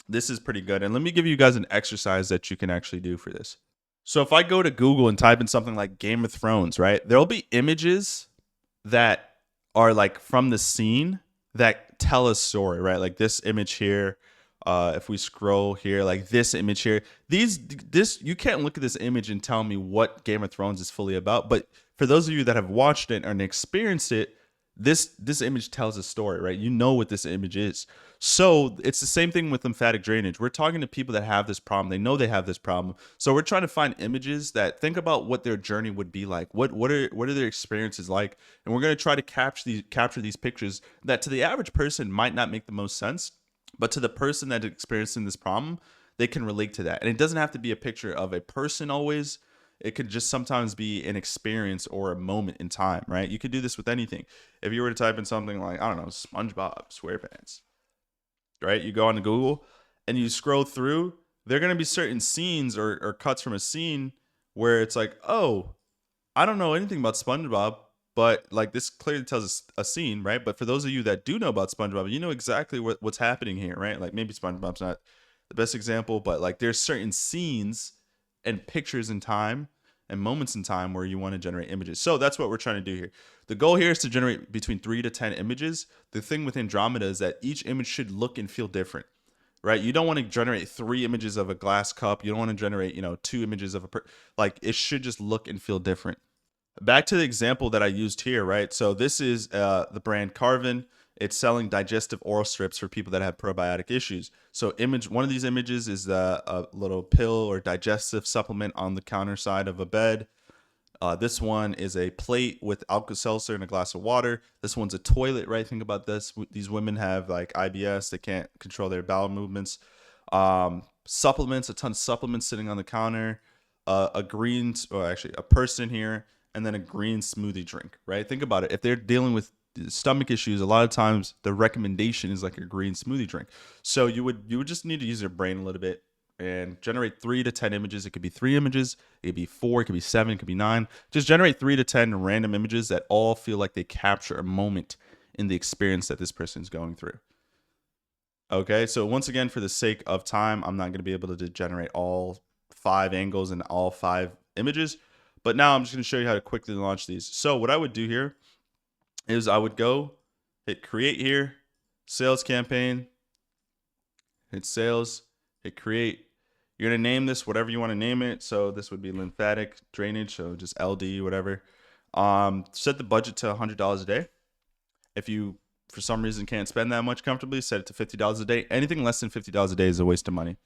this is pretty good. And let me give you guys an exercise that you can actually do for this. So if I go to Google and type in something like Game of Thrones, right? There'll be images that are like from the scene that tell a story, right? Like this image here. If we scroll here, like this image here, this you can't look at this image and tell me what Game of Thrones is fully about. But for those of you that have watched it and experienced it, this image tells a story, right? You know what this image is. So it's the same thing with lymphatic drainage. We're talking to people that have this problem. They know they have this problem. So we're trying to find images that think about what their journey would be like. What are their experiences like? And we're going to try to capture these pictures that to the average person might not make the most sense, but to the person that's experiencing this problem, they can relate to that. And it doesn't have to be a picture of a person always. It could just sometimes be an experience or a moment in time, right? You could do this with anything. If you were to type in something like, I don't know, SpongeBob SquarePants, right? You go on to Google and you scroll through, there are going to be certain scenes or cuts from a scene where it's like, oh, I don't know anything about SpongeBob, but like this clearly tells us a scene, right? But for those of you that do know about SpongeBob, you know exactly what's happening here, right? Like maybe SpongeBob's not the best example, but like there's certain scenes and pictures in time and moments in time where you want to generate images. So that's what we're trying to do here. The goal here is to generate between 3 to 10 images. The thing with Andromeda is that each image should look and feel different, right? You don't want to generate 3 images of a glass cup. You don't want to generate, 2 images of like it should just look and feel different. Back to the example that I used here, right? So this is the brand Carvin. It's selling digestive oral strips for people that have probiotic issues. So one of these images is a little pill or digestive supplement on the counter side of a bed. This one is a plate with Alka-Seltzer and a glass of water. This one's a toilet, right? Think about this. These women have like IBS. They can't control their bowel movements. Supplements, a ton of supplements sitting on the counter. A person here, and then a green smoothie drink, right? Think about it. If they're dealing with stomach issues, a lot of times the recommendation is like a green smoothie drink. So you would just need to use your brain a little bit and generate 3 to 10 images. It could be 3 images, it could be 4, it could be 7, it could be 9. Just generate 3 to 10 random images that all feel like they capture a moment in the experience that this person's going through. Okay, so once again, for the sake of time, I'm not going to be able to generate all 5 angles and all 5 images. But now I'm just going to show you how to quickly launch these. So what I would do here is I would go hit create here, sales campaign, hit sales, hit create. You're going to name this whatever you want to name it. So this would be lymphatic drainage, so just LD, whatever. Set the budget to $100 a day. If you, for some reason, can't spend that much comfortably, set it to $50 a day. Anything less than $50 a day is a waste of money.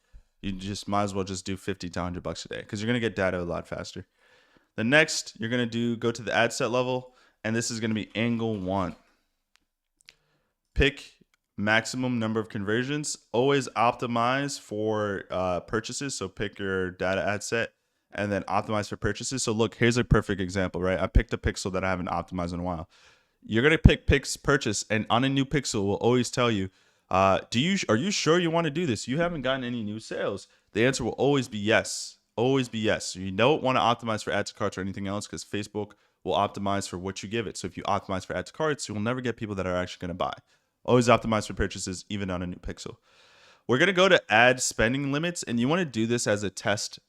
You just might as well just do 50 to $100 a day because you're going to get data a lot faster. The next, you're going to go to the ad set level, and this is going to be angle 1. Pick maximum number of conversions. Always optimize for purchases. So pick your data ad set and then optimize for purchases. So look, here's a perfect example, right? I picked a pixel that I haven't optimized in a while. You're going to pick purchase, and on a new pixel will always tell you, are you sure you want to do this? You haven't gotten any new sales. The answer will always be yes. Always be yes. You don't want to optimize for add to carts or anything else because Facebook will optimize for what you give it. So if you optimize for add to carts, you will never get people that are actually going to buy. Always optimize for purchases, even on a new pixel. We're going to go to add spending limits, and you want to do this as a test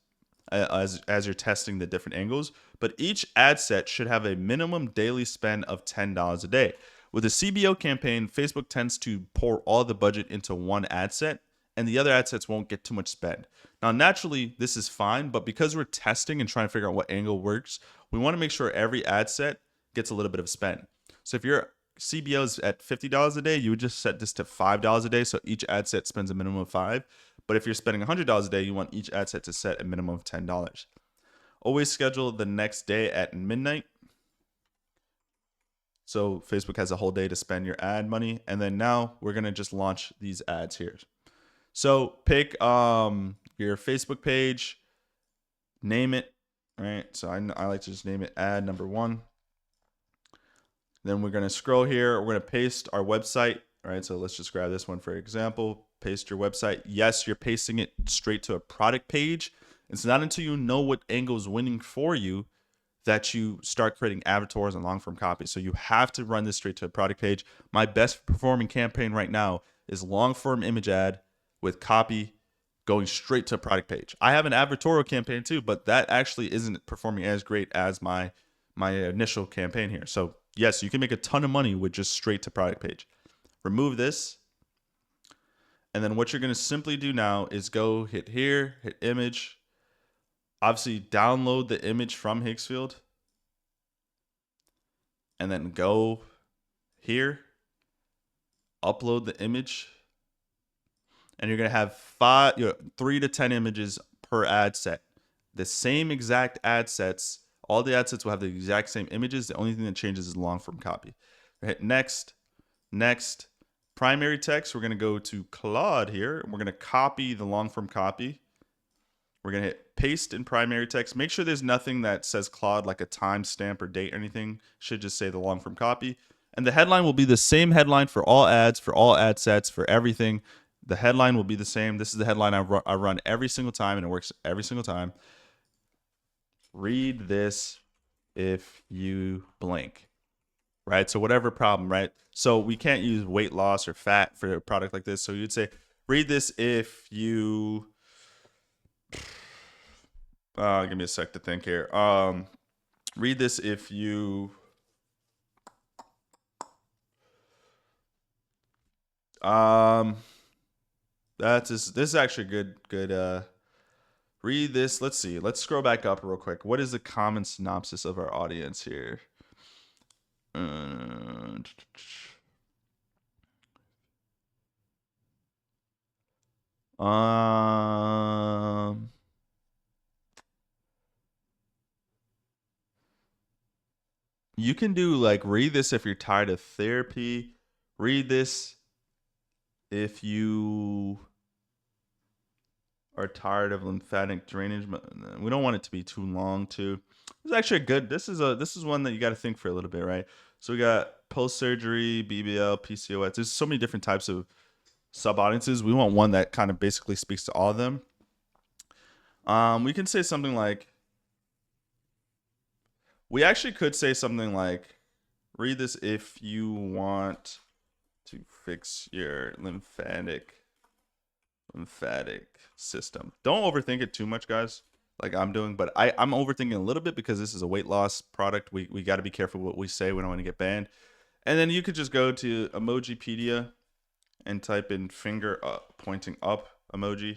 as you're testing the different angles. But each ad set should have a minimum daily spend of $10 a day. With a CBO campaign, Facebook tends to pour all the budget into one ad set, and the other ad sets won't get too much spend. Now, naturally, this is fine, but because we're testing and trying to figure out what angle works, we want to make sure every ad set gets a little bit of spend. So if your CBO is at $50 a day, you would just set this to $5 a day, so each ad set spends a minimum of $5. But if you're spending $100 a day, you want each ad set to set a minimum of $10. Always schedule the next day at midnight. So Facebook has a whole day to spend your ad money. And then now we're going to just launch these ads here. So pick your Facebook page, name it, right? So I like to just name it ad number 1. Then we're going to scroll here. We're going to paste our website, right? So let's just grab this one for example. Paste your website. Yes, you're pasting it straight to a product page. It's not until you know what angle is winning for you that you start creating avatars and long form copy. So you have to run this straight to a product page. My best performing campaign right now is long form image ad with copy going straight to a product page. I have an advertorial campaign too, but that actually isn't performing as great as my initial campaign here. So yes, you can make a ton of money with just straight to product page. Remove this. And then what you're going to simply do now is go hit here, hit image. Obviously, download the image from Hicksfield. And then go here, upload the image. And you're going to have 3 to 10 images per ad set. The same exact ad sets. All the ad sets will have the exact same images. The only thing that changes is long form copy. Hit next, next. Primary text, we're going to go to Claude here. We're going to copy the long form copy. We're going to hit paste in primary text. Make sure there's nothing that says Claude, like a timestamp or date or anything. Should just say the long form copy. And the headline will be the same headline for all ads, for all ad sets, for everything. The headline will be the same. This is the headline I run every single time, and it works every single time. Read this if you blank. Right? So whatever problem, right? So we can't use weight loss or fat for a product like this. So you'd say, read this if you, give me a sec to think here. Read this if you, this is actually good. Read this. Let's see. Let's scroll back up real quick. What is the common synopsis of our audience here? You can do like, read this if you're tired of therapy. Read this if you are tired of lymphatic drainage. We don't want it to be too long too. It's actually a good. This is one that you got to think for a little bit, right? So we got post surgery, BBL, PCOS. There's so many different types of sub audiences. We want one that kind of basically speaks to all of them. We can say something like, we actually could say something like, read this if you want to fix your lymphatic system. Don't overthink it too much, guys, like I'm doing, but I'm overthinking a little bit because this is a weight loss product. We got to be careful what we say. We don't want to get banned. And then you could just go to Emojipedia and type in finger up, pointing up emoji.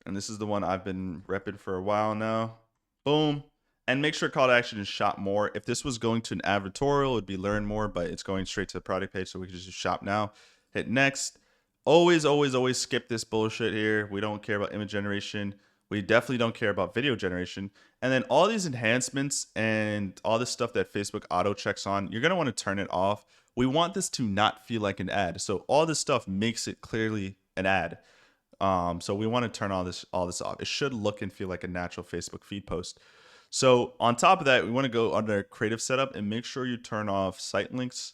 And this is the one I've been repping for a while now. Boom. And make sure call to action is shop more. If this was going to an advertorial, it would be learn more, but it's going straight to the product page, so we can just shop now. Hit next. Always skip this bullshit here. We don't care about image generation. We definitely don't care about video generation. And then all these enhancements and all this stuff that Facebook auto checks on, you're going to want to turn it off. We want this to not feel like an ad. So all this stuff makes it clearly an ad. So we want to turn all this off. It should look and feel like a natural Facebook feed post. So on top of that, we want to go under creative setup and make sure you turn off site links.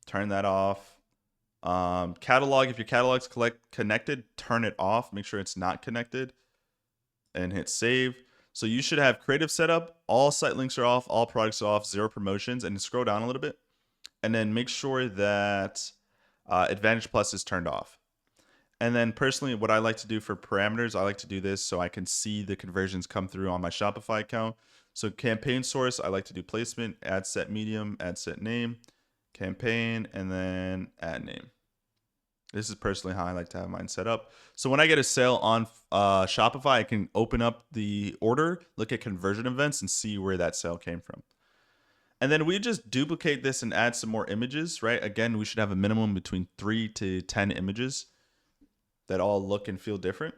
Turn that off. Catalog, if your catalog's connected, turn it off. Make sure it's not connected and hit save. So you should have creative setup. All site links are off. All products are off. 0 promotions. And scroll down a little bit. And then make sure that Advantage Plus is turned off. And then personally, what I like to do for parameters, I like to do this so I can see the conversions come through on my Shopify account. So campaign source, I like to do placement, ad set medium, ad set name, campaign, and then ad name. This is personally how I like to have mine set up. So when I get a sale on Shopify, I can open up the order, look at conversion events, and see where that sale came from. And then we just duplicate this and add some more images, right? Again, we should have a minimum between 3 to 10 images that all look and feel different.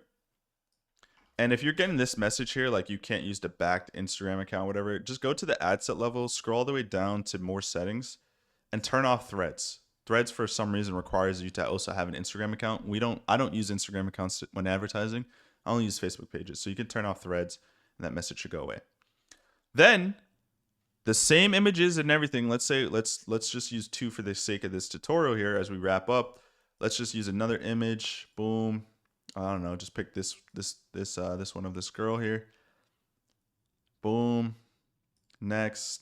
And if you're getting this message here, like you can't use the backed Instagram account, whatever, just go to the ad set level, scroll all the way down to more settings, and turn off threads. Threads for some reason requires you to also have an Instagram account. I don't use Instagram accounts when advertising. I only use Facebook pages. So you can turn off threads and that message should go away. Then the same images and everything. Let's just use 2 for the sake of this tutorial here as we wrap up. Let's just use another image. Boom. I don't know, just pick this one of this girl here. Boom. Next.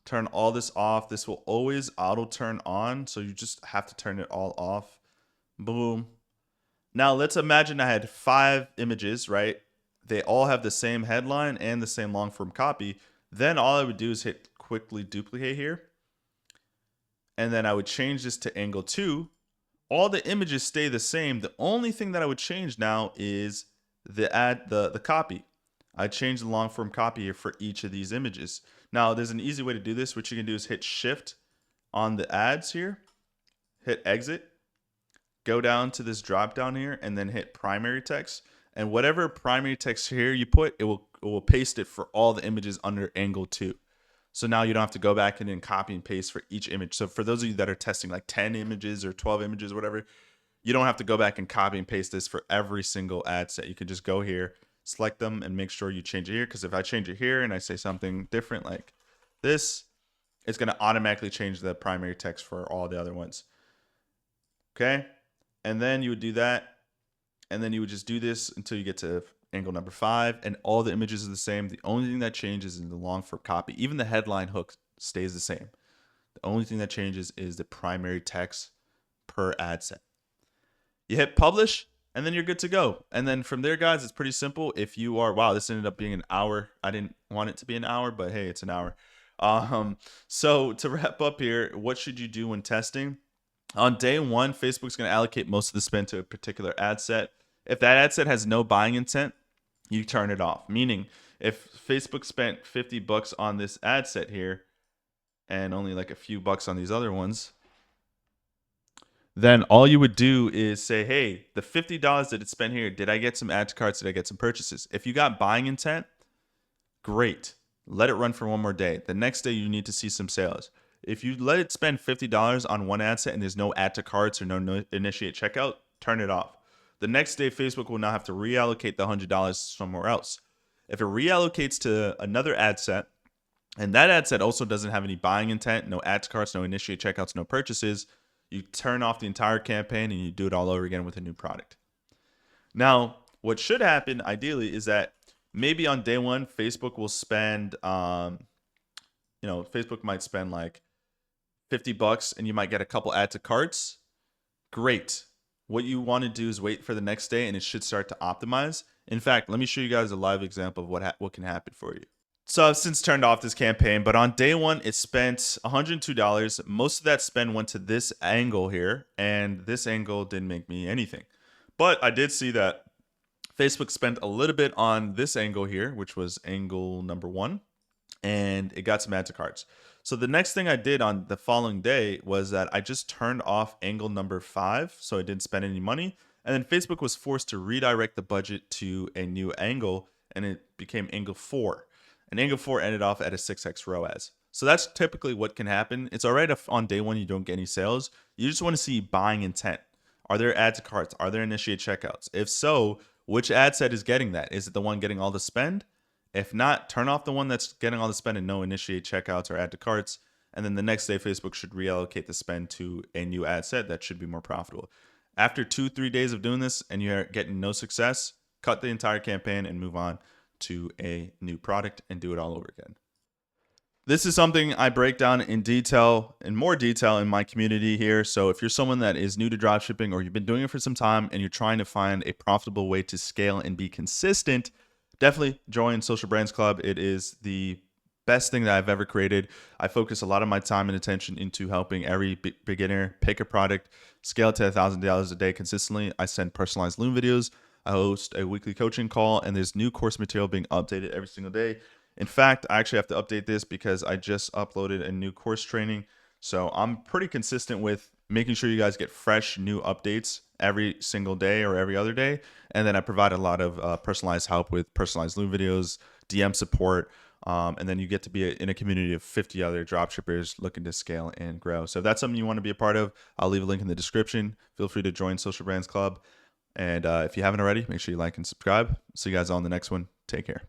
Turn all this off. This will always auto turn on, so you just have to turn it all off. Boom. Now let's imagine I had 5 images, right? They all have the same headline and the same long form copy. Then all I would do is hit quickly duplicate here. And then I would change this to angle 2. All the images stay the same. The only thing that I would change now is the copy. I change the long form copy here for each of these images. Now there's an easy way to do this. What you can do is hit shift on the ads here, hit exit, go down to this drop down here, and then hit primary text. And whatever primary text here you put, it will paste it for all the images under angle 2. So now you don't have to go back and then copy and paste for each image. So for those of you that are testing like 10 images or 12 images, whatever, you don't have to go back and copy and paste this for every single ad set. You can just go here, select them, and make sure you change it here. Because if I change it here and I say something different like this, it's going to automatically change the primary text for all the other ones. Okay? And then you would do that. And then you would just do this until you get to angle number 5, and all the images are the same. The only thing that changes is the long form copy. Even the headline hook stays the same. The only thing that changes is the primary text per ad set. You hit publish, and then you're good to go. And then from there, guys, it's pretty simple. If you are, wow, this ended up being an hour. I didn't want it to be an hour, but hey, it's an hour. So to wrap up here, what should you do when testing? On day 1, Facebook's going to allocate most of the spend to a particular ad set. If that ad set has no buying intent, you turn it off. Meaning, if Facebook spent $50 on this ad set here and only like a few bucks on these other ones, then all you would do is say, hey, the $50 that it spent here, did I get some add to carts? Did I get some purchases? If you got buying intent, great. Let it run for one more day. The next day, you need to see some sales. If you let it spend $50 on one ad set and there's no add to carts or no initiate checkout, turn it off. The next day, Facebook will now have to reallocate the $100 somewhere else. If it reallocates to another ad set, and that ad set also doesn't have any buying intent, no add to carts, no initiate checkouts, no purchases, you turn off the entire campaign and you do it all over again with a new product. Now, what should happen ideally is that maybe on day 1, Facebook will spend, Facebook might spend like $50 and you might get a couple add to carts. Great. What you want to do is wait for the next day and it should start to optimize. In fact, let me show you guys a live example of what can happen for you. So I've since turned off this campaign, but on day 1, it spent $102. Most of that spend went to this angle here, and this angle didn't make me anything. But I did see that Facebook spent a little bit on this angle here, which was angle number 1, and it got some add to carts. So the next thing I did on the following day was that I just turned off angle number 5, so I didn't spend any money. And then Facebook was forced to redirect the budget to a new angle, and it became angle 4. And angle 4 ended off at a 6x ROAS. So that's typically what can happen. It's all right if on day 1 you don't get any sales. You just want to see buying intent. Are there add to carts? Are there initiate checkouts? If so, which ad set is getting that? Is it the one getting all the spend? If not, turn off the one that's getting all the spend and no initiate checkouts or add to carts. And then the next day, Facebook should reallocate the spend to a new ad set that should be more profitable. After 2-3 days of doing this and you're getting no success, cut the entire campaign and move on to a new product and do it all over again. This is something I break down in more detail in my community here. So if you're someone that is new to dropshipping or you've been doing it for some time and you're trying to find a profitable way to scale and be consistent, definitely join Social Brands Club. It is the best thing that I've ever created. I focus a lot of my time and attention into helping every beginner pick a product, scale it to $1,000 a day consistently. I send personalized Loom videos. I host a weekly coaching call, and there's new course material being updated every single day. In fact, I actually have to update this because I just uploaded a new course training. So I'm pretty consistent with making sure you guys get fresh new updates every single day or every other day. And then I provide a lot of personalized help with personalized Loom videos, DM support. And then you get to be in a community of 50 other dropshippers looking to scale and grow. So if that's something you want to be a part of, I'll leave a link in the description. Feel free to join Social Brands Club. And if you haven't already, make sure you like and subscribe. See you guys on the next one. Take care.